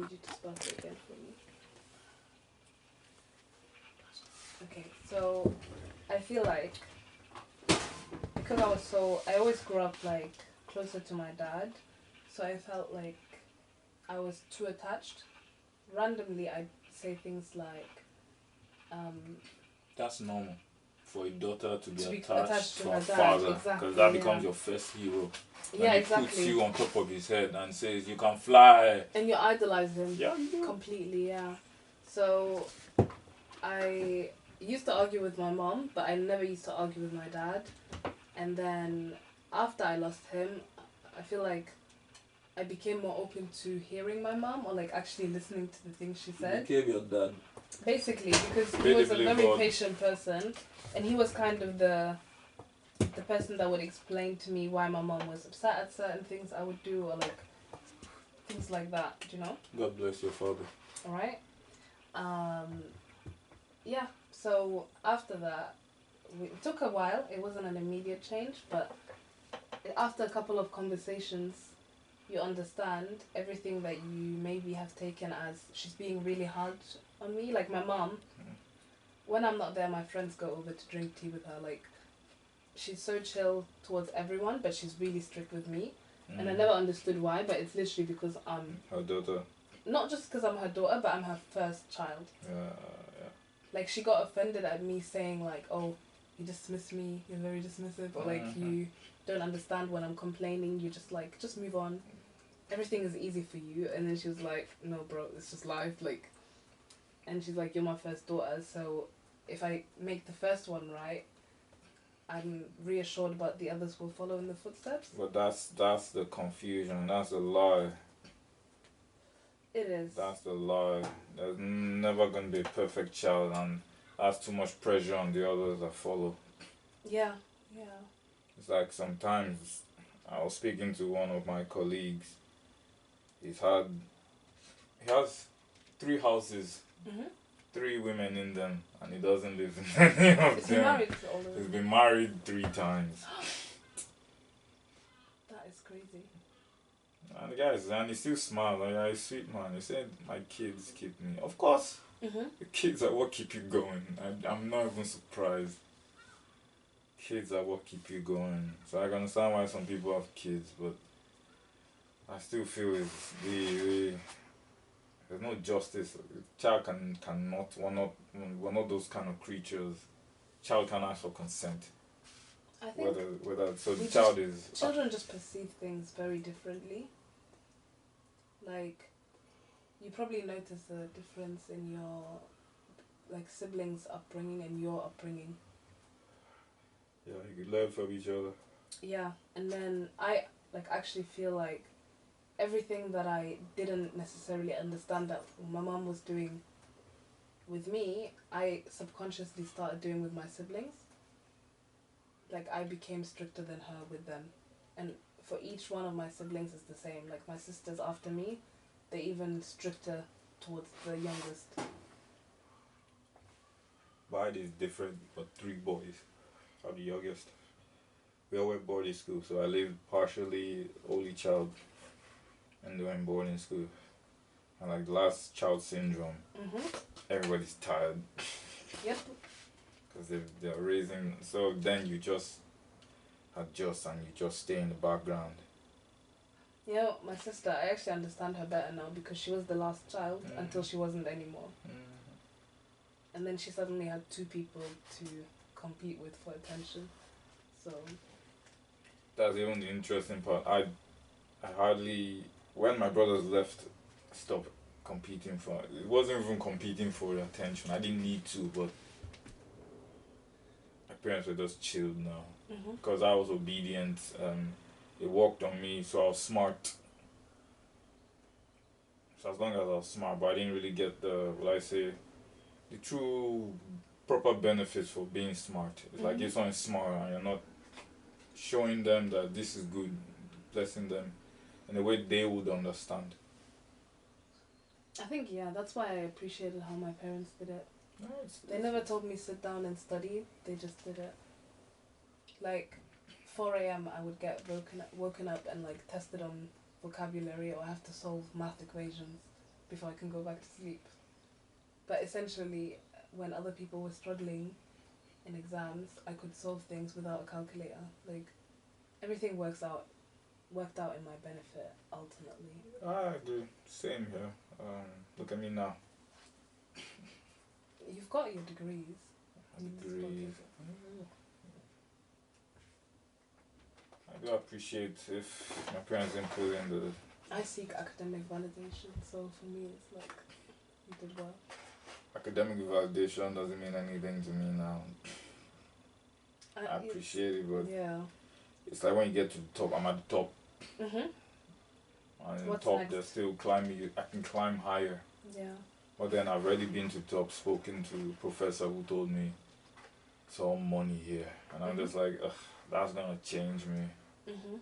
need you to start it again for me. Okay, so I feel like because I always grew up like closer to my dad, so I felt like I was too attached. Randomly, I'd say things like, That's normal for a daughter to be attached attached to to her her dad, father, exactly, because that yeah. becomes your first hero. Yeah, And he exactly. puts you on top of his head and says you can fly. And you idolize him. Yeah, you do. Completely, yeah. So I used to argue with my mom, but I never used to argue with my dad. And then after I lost him, I feel like I became more open to hearing my mom or like actually listening to the things she said. You became your dad. Basically, because he was a very patient person, and he was kind of the person that would explain to me why my mom was upset at certain things I would do or like things like that, you know? God bless your father. Alright? Yeah, so after that, it took a while. It wasn't an immediate change, but after a couple of conversations, you understand everything that you maybe have taken as she's being really hard on me. Like my mom, when I'm not there, my friends go over to drink tea with her. Like, she's so chill towards everyone, but she's really strict with me. And I never understood why, but it's literally because I'm her daughter. Not just because I'm her daughter, but I'm her first child. Yeah. Like, she got offended at me saying like, oh, you dismiss me, you're very dismissive, or like you don't understand when I'm complaining, you just move on. Everything is easy for you. And then she was like, no bro, it's just life, like. And she's like, you're my first daughter, so if I make the first one right, I'm reassured about the others will follow in the footsteps. But that's the confusion, that's the lie. It is. That's the lie. There's never going to be a perfect child, and that's too much pressure on the others that follow. Yeah. It's like sometimes I was speaking to one of my colleagues. He has 3 houses, 3 women in them, and he doesn't live in any of Is them. he married to all of them? He's been married 3 times. That is crazy. And the guy and he still smiles. Like, he's a sweet man. He said, my kids keep me. Of course, the kids are what keep you going. I'm not even surprised. Kids are what keep you going. So I can understand why some people have kids, but I still feel there's no justice. Child cannot. We're not those kind of creatures. Child can ask for consent. I think whether so the child is. Children just perceive things very differently. Like, you probably notice a difference in your like siblings' upbringing and your upbringing. Yeah, you could learn from each other. Yeah, and then I actually feel like everything that I didn't necessarily understand that my mom was doing with me, I subconsciously started doing with my siblings. Like, I became stricter than her with them. And for each one of my siblings is the same. Like, my sisters after me, they're even stricter towards the youngest. Mine is different, but 3 boys. I'm the youngest. We all went boarding school, so I lived partially only child and doing boarding school. And like last child syndrome, everybody's tired. Yep. Because they're raising, so then you just adjust and you just stay in the background. You know, my sister, I actually understand her better now because she was the last child until she wasn't anymore. And then she suddenly had 2 people to compete with for attention. So that's even the interesting part. I hardly, when my brothers left, I stopped competing for it. Wasn't even competing for attention. I didn't need to, but my parents were just chilled now. Because I was obedient. They worked on me, so I was smart. So as long as I was smart, but I didn't really get the true proper benefits for being smart. It's like if someone's smart and you're not showing them that this is good, blessing them in a way they would understand. I think, yeah, that's why I appreciated how my parents did it. No, they never told me sit down and study, they just did it. Like, 4 a.m. I would get woken up and like tested on vocabulary or have to solve math equations before I can go back to sleep. But essentially, when other people were struggling in exams, I could solve things without a calculator. Like, everything worked out in my benefit ultimately. I agree. Same here. Look at me now. You've got your degrees. Degrees. I do appreciate if my parents didn't put in the. I seek academic validation, so for me it's like, you did well. Academic validation doesn't mean anything to me now. I appreciate it, but yeah, it's like when you get to the top, I'm at the top. Mhm. And in the What's top, next? there's still climbing. I can climb higher. Yeah. But then I've already been to the top, spoken to a professor who told me it's all money here. And I'm just like, ugh, that's gonna change me. Mhm.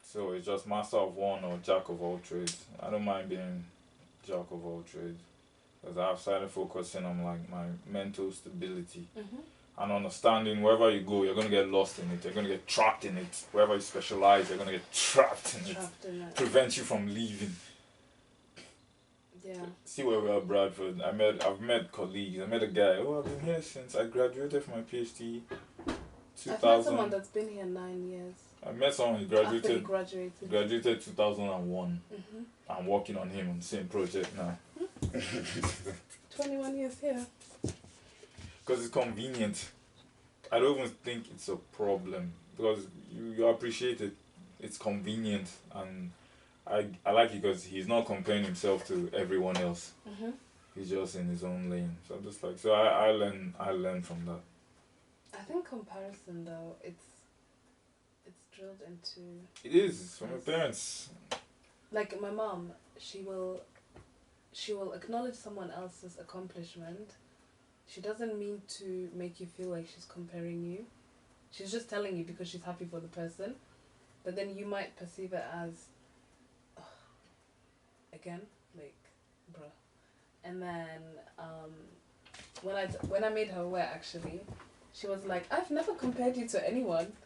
So it's just master of one or jack of all trades. I don't mind being jack of all trades. Because I've started focusing on like my mental stability. Mhm. And understanding wherever you go, you're gonna get lost in it. You're gonna get trapped in it. Wherever you specialize, you're gonna get trapped in it. Trapped in it. Prevent you from leaving. Yeah. See where we are, Bradford. I've met colleagues. I met a guy. Oh, I've been here since I graduated from my PhD. I've met someone that's been here 9 years. I met someone who After he graduated. Graduated 2001. Mhm. I'm working on him on the same project now. 21 years here. Because it's convenient. I don't even think it's a problem because you appreciate it. It's convenient, and I like it because he's not comparing himself to everyone else. Mhm. He's just in his own lane. So I'm just like, so I learn from that. I think comparison though, it's drilled into. It is from my parents. Like my mom, she will acknowledge someone else's accomplishment. She doesn't mean to make you feel like she's comparing you. She's just telling you because she's happy for the person. But then you might perceive it as, "Ugh, again, like, bruh." And then when I made her aware, actually, she was like, "I've never compared you to anyone.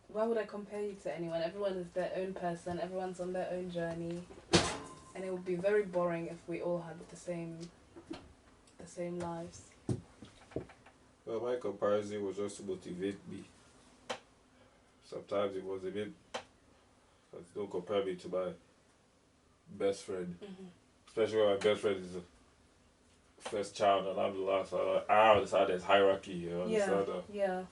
Why would I compare you to anyone? Everyone is their own person. Everyone's on their own journey, and it would be very boring if we all had the same lives." Well, my comparison was just to motivate me. Sometimes it was a bit, because don't compare me to my best friend. Mm-hmm. Especially when my best friend is the first child and I'm the last. I understand there's hierarchy. You understand that? Yeah.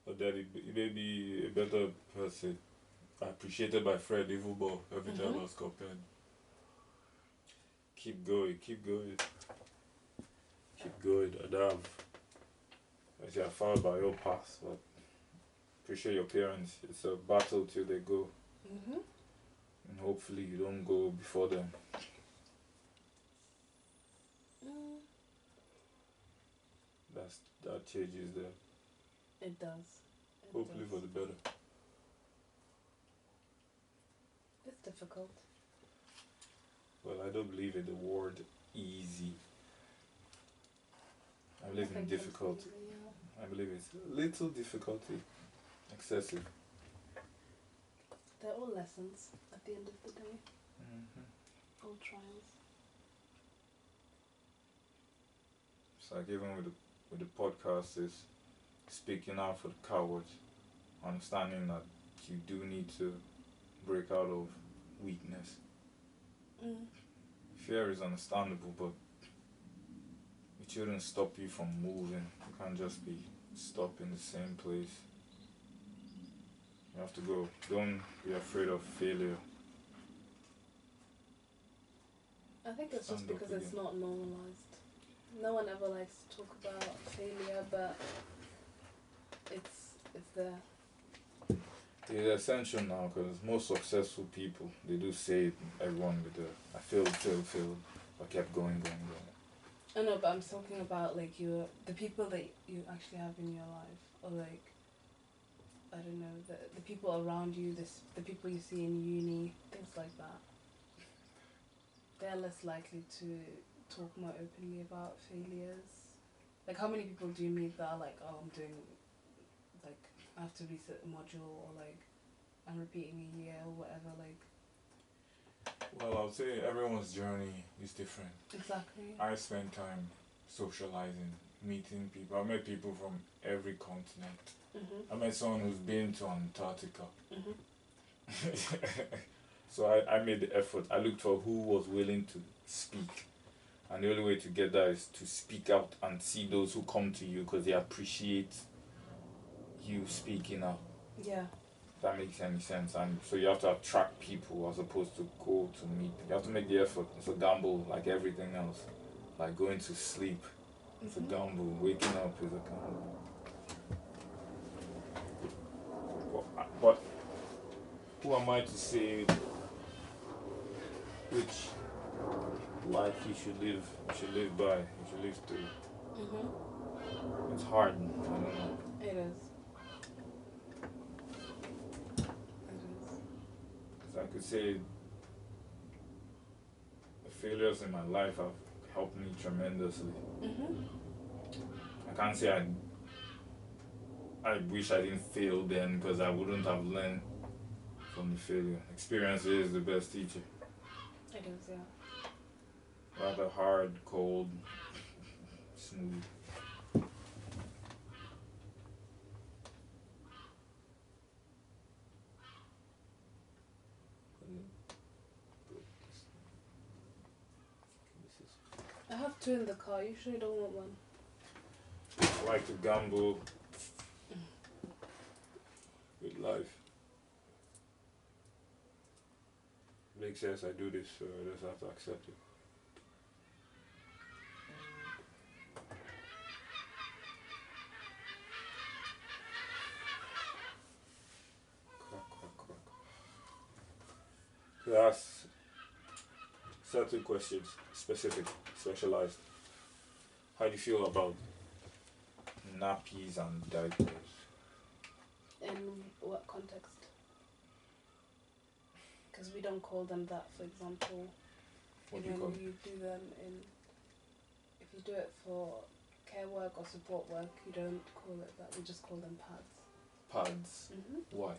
But then it made me a better person. I appreciated my friend even more every time I was compared. Keep going. And I found my own path, but appreciate your parents. It's a battle till they go. Mhm. And hopefully you don't go before them. Mm. That changes there. It does. Hopefully for the better. It's difficult. Well, I don't believe in the word easy. I believe in difficulty. Yeah. I believe it's a little difficulty. Excessive. They're all lessons at the end of the day. Mm-hmm. All trials. It's like even with the podcast is speaking out for the cowards. Understanding that you do need to break out of weakness. Mm. Fear is understandable, but it shouldn't stop you from moving. You can't just be stuck in the same place. You have to go. Don't be afraid of failure. I think it's just Stand up because it's again. not normalized. No one ever likes to talk about failure, but it's there. It's essential now because most successful people, they do say it, everyone with the I failed, but kept going. I know, but I'm talking about like the people that you actually have in your life, or like, I don't know, the people around you, the people you see in uni, things like that. They're less likely to talk more openly about failures. Like, how many people do you meet that are like, "Oh, I'm doing, like, I have to reset a module," or like, I'm repeating a year or whatever. Like, Well, I'll say everyone's journey is different. exactly. I spend time socializing, meeting people. I met people from every continent. Mhm. I met someone who's been to Antarctica. Mhm. So I made the effort. I looked for who was willing to speak. And the only way to get that is to speak out and see those who come to you because they appreciate you speaking out. Yeah. If that makes any sense. And so you have to attract people as opposed to go to meet. You have to make the effort. It's a gamble like everything else. Like going to sleep. It's a gamble. Waking up is a gamble. But who am I to say which life you should live? You should live by. You should live through. Mhm. It's hard. I don't know. It is. It is. As I could say, the failures in my life have helped me tremendously. Mhm. I can't say I wish I didn't fail then because I wouldn't have learned from the failure. Experience is the best teacher. It is. Yeah. Rather hard, cold, smooth. I have two in the car. You sure you don't want one? I like to gamble with life. Makes sense. I do this, so I just have to accept it. Crack, crack, crack. So that's certain questions, specific, specialized. How do you feel about nappies and diapers? In what context? Because we don't call them that. For example, What do you call when it? you do them in, if you do it for care work or support work, you don't call it that. We just call them pads. Pads. Mhm. Why?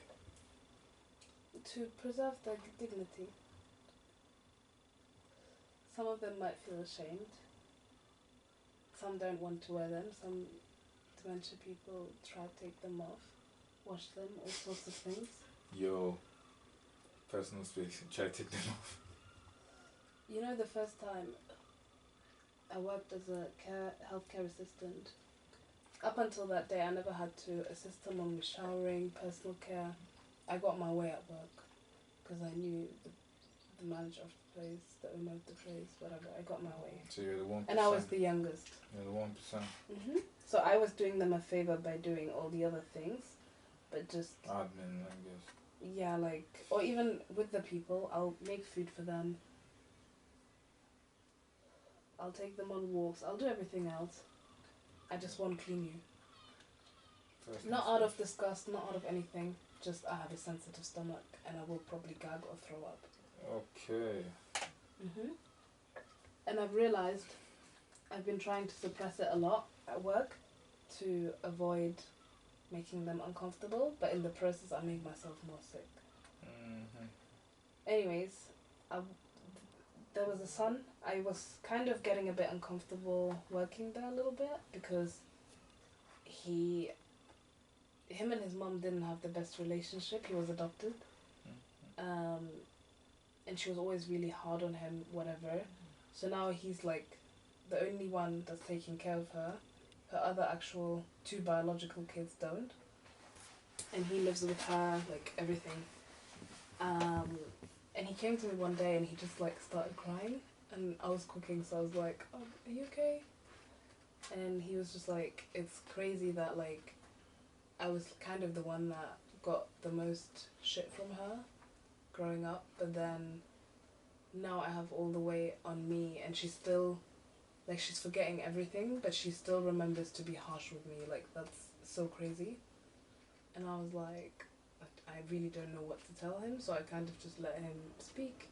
To preserve their dignity. Some of them might feel ashamed. Some don't want to wear them. Some dementia people try to take them off, wash them, all sorts of things. Yo, personal space. Try to take them off. You know, the first time I worked as a healthcare assistant, up until that day I never had to assist someone with showering, personal care. I got my way at work because I knew the manager of the place, the owner of the place, whatever. I got my way. So you're the 1%. And I was the youngest. You're the 1%. So I was doing them a favor by doing all the other things, but just Admin, I guess. yeah, like, or even with the people, I'll make food for them. I'll take them on walks. I'll do everything else. I just won't clean you. Not out of disgust, not out of anything. Just I have a sensitive stomach and I will probably gag or throw up. Okay. And I've realized I've been trying to suppress it a lot at work to avoid making them uncomfortable, but in the process I make myself more sick. Anyways, there was a son. I was kind of getting a bit uncomfortable working there a little bit because him and his mum didn't have the best relationship. He was adopted. And she was always really hard on him, whatever. So now he's like the only one that's taking care of her. Her other actual 2 biological kids don't. And he lives with her, like everything. And he came to me one day and he just like started crying. And I was cooking, so I was like, oh, are you okay? And he was just like, it's crazy that like I was kind of the one that got the most shit from her growing up, but then now I have all the weight on me and she's still, like, she's forgetting everything, but she still remembers to be harsh with me. Like, that's so crazy. And I was like, I really don't know what to tell him, so I kind of just let him speak.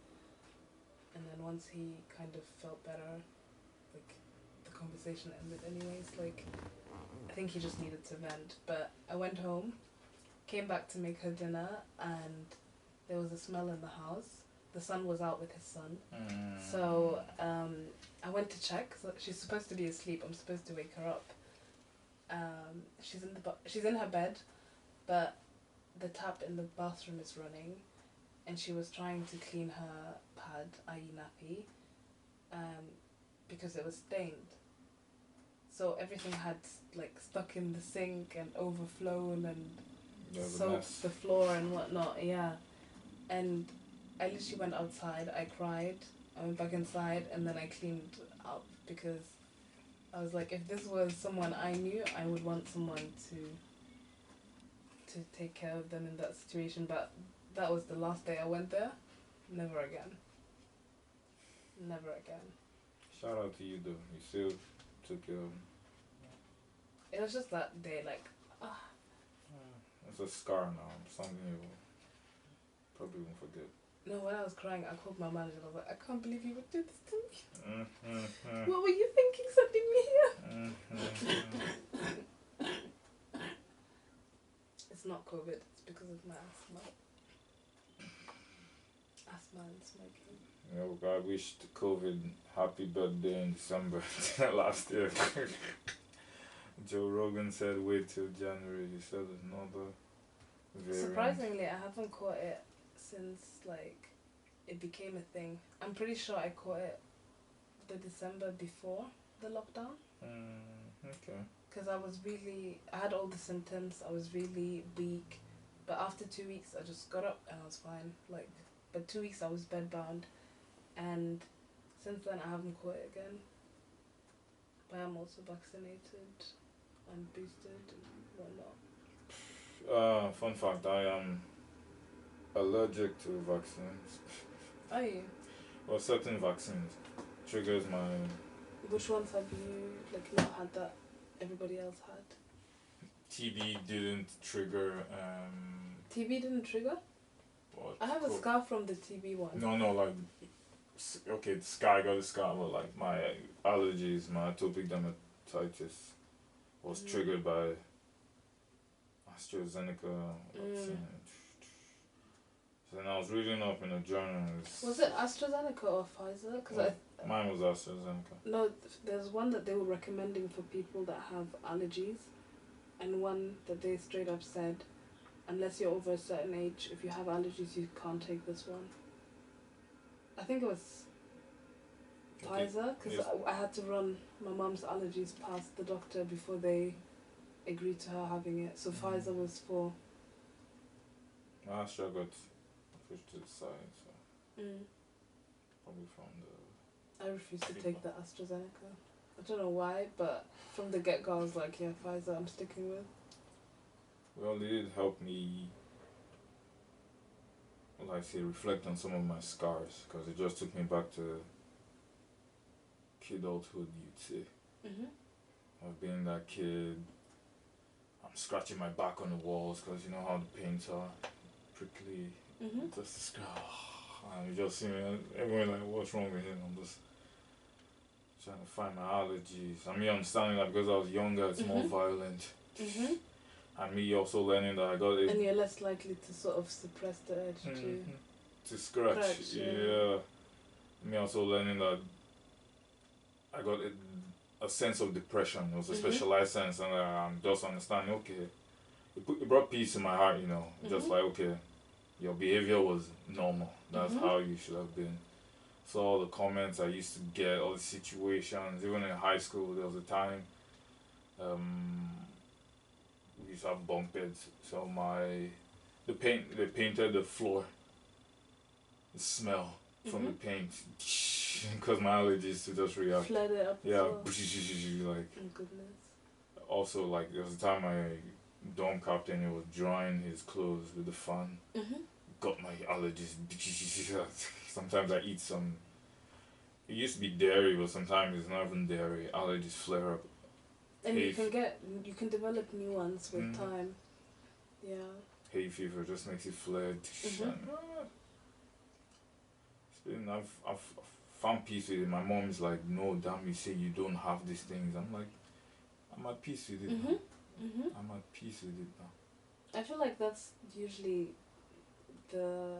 And then once he kind of felt better, like, the conversation ended anyways. Like, I think he just needed to vent. But I went home, came back to make her dinner, and there was a smell in the house. The son was out with his son. So I went to check. So she's supposed to be asleep. I'm supposed to wake her up. She's in her bed, but the tap in the bathroom is running, and she was trying to clean her pad, i.e. nappy, because it was stained. So everything had like stuck in the sink and overflown and soaked the floor and whatnot. Yeah, and I literally went outside. I cried. I went back inside, and then I cleaned up because I was like, if this was someone I knew, I would want someone to take care of them in that situation. But that was the last day I went there. Never again. Never again. Shout out to you though. You still took your. It was just that day, like. It's a scar now. Something you probably won't forget. No, when I was crying, I called my manager. I was like, I can't believe you would do this to me. What were you thinking sending me here? It's not COVID. It's because of my asthma. Asthma and smoking. I wished COVID happy birthday in December last year. Joe Rogan said wait till January. He said another variant. Surprisingly, I haven't caught it since like it became a thing. I'm pretty sure I caught it the December before the lockdown. Okay. Because I had all the symptoms. I was really weak, but after 2 weeks, I just got up and I was fine. Like, but 2 weeks I was bedbound, and since then I haven't caught it again. But I'm also vaccinated and boosted and whatnot. Fun fact: I am allergic to vaccines. Are you? Well, certain vaccines triggers my. Which ones have you not had that everybody else had? TB didn't trigger. TB didn't trigger? I have a scar from the TB one. No, like, okay, the scar, I got a scar, but like my allergies, my atopic dermatitis was triggered by AstraZeneca vaccine. So then I was reading up in a journal. Was it AstraZeneca or Pfizer? Because mine was AstraZeneca. No, there's one that they were recommending for people that have allergies, and one that they straight up said, unless you're over a certain age, if you have allergies, you can't take this one. I think it was Pfizer, because I had to run my mum's allergies past the doctor before they agreed to her having it. So Pfizer was for. Astra got pushed to the side, so probably from the. I refuse to take the AstraZeneca. I don't know why, but from the get-go I was like, yeah, Pfizer I'm sticking with. Well, it did help me, well, I say, reflect on some of my scars, because it just took me back to kidulthood, you'd say. Of being that kid, I'm scratching my back on the walls, because you know how the paints are prickly, just a scar. And you just see me, everyone like, what's wrong with him? I'm just trying to find my allergies. And me understanding that because I was younger, it's more violent. And me also learning that I got it. And you're less likely to sort of suppress the urge to scratch. Yeah. Me also learning that I got a sense of depression. It was a specialized sense, and I'm just understanding, okay, it brought peace in my heart, you know. Just like, okay, your behavior was normal. That's how you should have been. So all the comments I used to get, all the situations, even in high school, there was a time we used to have bunk beds. So they painted the floor. The smell from the paint, because my allergies to just react. Fled it up. Yeah, well. like. Oh, goodness. Also, like, there was a time my dorm captain was drying his clothes with the fan. Got my allergies. Sometimes I eat some. It used to be dairy, but sometimes it's not even dairy. Allergies flare up. And you can develop new ones with time. Yeah. Hay fever just makes it flare. I've found peace with it. My mom is like, no, damn, you say you don't have these things. I'm like, I'm at peace with it now. I'm at peace with it now. I feel like that's usually the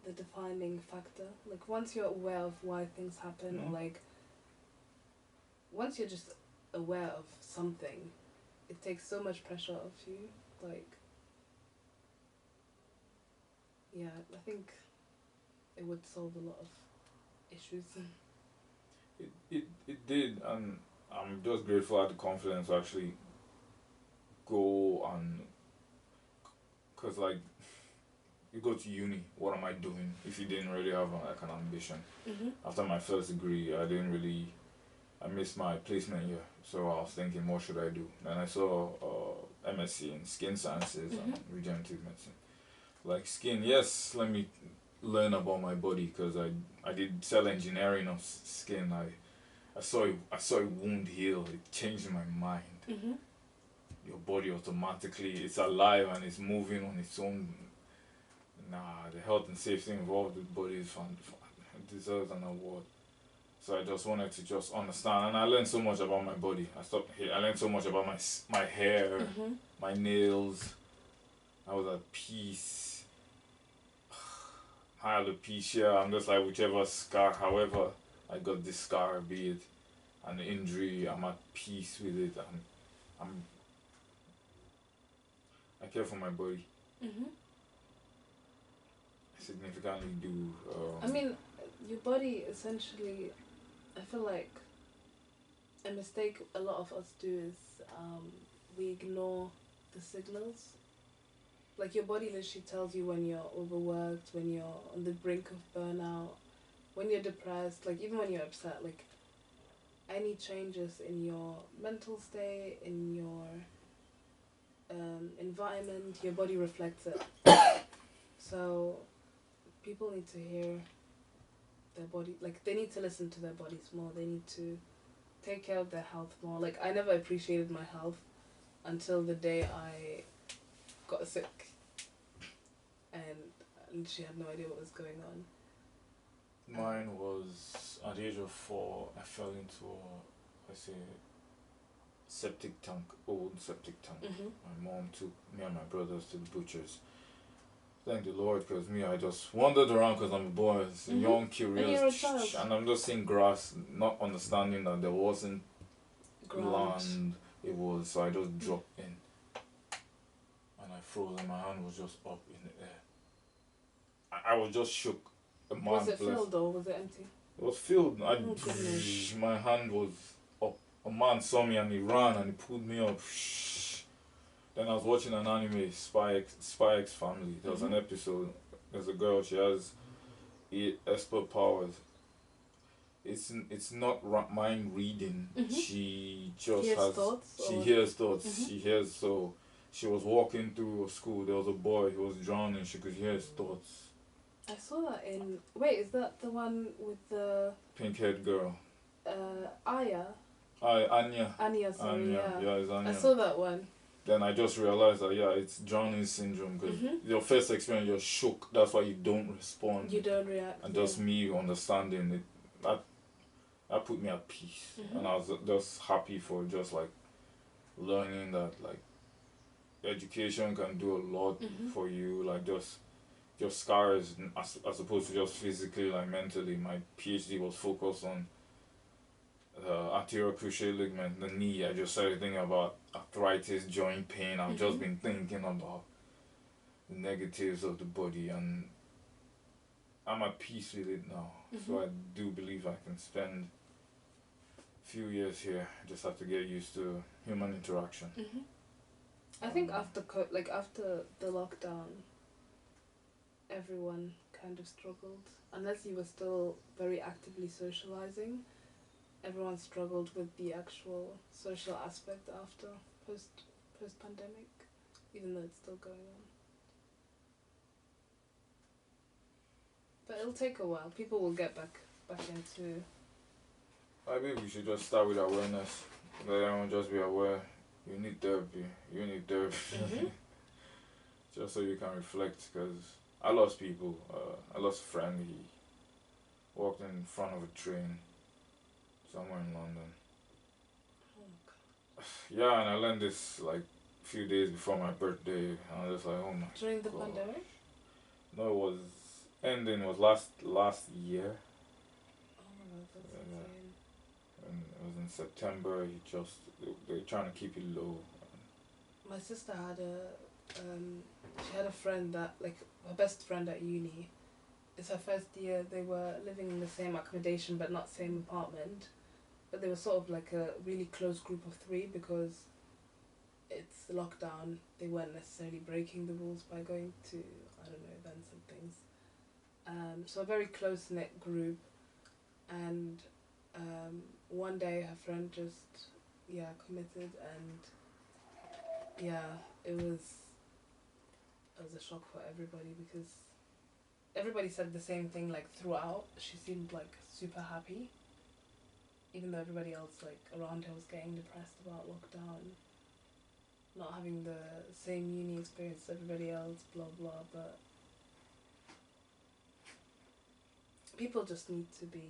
the defining factor. Like once you're aware of why things happen, or like once you're just aware of something, it takes so much pressure off you. Like, yeah, I think it would solve a lot of issues. It did, and I'm just grateful I had the confidence to actually go and, cause like you go to uni, what am I doing if you didn't really have like an ambition? After my first degree, I missed my placement year, so I was thinking, what should I do? Then I saw MSc in skin sciences and regenerative medicine. Like skin, yes, let me learn about my body, because I did cell engineering of skin. I saw a wound heal. It changed my mind. Your body automatically, it's alive and it's moving on its own. Nah, the health and safety involved with body is fun. It deserves an award. So I just wanted to just understand, and I learned so much about my body. I learned so much about my hair, my nails. I was at peace. Alopecia. I'm just like whichever scar, however I got this scar, be it an injury, I'm at peace with it, and I care for my body. I significantly do. I mean, your body essentially, I feel like a mistake a lot of us do is we ignore the signals. Like your body literally tells you when you're overworked, when you're on the brink of burnout, when you're depressed, like even when you're upset, like any changes in your mental state, in your environment, your body reflects it. So people need to hear their body, like they need to listen to their bodies more. They need to take care of their health more. Like I never appreciated my health until the day I got sick, and I literally had no idea what was going on. Mine was at the age of 4. I fell into septic tank, old septic tank. My mom took me and my brothers to the butchers. Thank the Lord, because I just wandered around because I'm a boy, young, curious, and I'm just seeing grass, not understanding that there wasn't land. It was, so I just dropped in, and I froze, and my hand was just up in the air. I was just shook. Was it filled or was it empty? It was filled. My hand was up. A man saw me and he ran and he pulled me up. Then I was watching an anime, Spy X Family. There was an episode. There's a girl. She has expert powers. It's not mind reading. She just has thoughts. She hears thoughts. She hears. So she was walking through a school. There was a boy. He was drowning. She could hear his thoughts. I saw that in. Wait, is that the one with the pink-haired girl? Anya. Anya. Anya, sorry. Anya. Yeah, it's Anya. I saw that one. Then I just realized that it's drowning syndrome, because your first experience, you're shook. That's why you don't respond. You don't react. And just me understanding it, that put me at peace, and I was just happy for just like learning that like education can do a lot for you, like just your scars, as opposed to just physically, like mentally. My PhD was focused on anterior cruciate ligament, the knee. I just started thinking about arthritis, joint pain. I've just been thinking about the negatives of the body, and I'm at peace with it now. So I do believe I can spend a few years here. I just have to get used to human interaction. I think after the lockdown, everyone kind of struggled. Unless you were still very actively socializing, everyone struggled with the actual social aspect after post pandemic, even though it's still going on. But it'll take a while. People will get back into. I think we should just start with awareness. Let everyone just be aware. You need therapy. Just so you can reflect, because I lost people. I lost a friend. He walked in front of a train somewhere in London. Oh, God. Yeah, and I learned this like few days before my birthday. And I was just like, oh my During the god. pandemic? No, it was ending. It was last year. Oh my god, that's Yeah, insane. and it was in September. They're trying to keep it low. My sister had she had a friend that, like, her best friend at uni. It's her first year. They were living in the same accommodation but not same apartment. But they were sort of like a really close group of three because it's lockdown. They weren't necessarily breaking the rules by going to, I don't know, events and things. So a very close knit group, and one day her friend just committed, and it was a shock for everybody because everybody said the same thing, like, throughout. She seemed like super happy, even though everybody else, like, around her was getting depressed about lockdown, not having the same uni experience as everybody else, blah blah. But people just need to be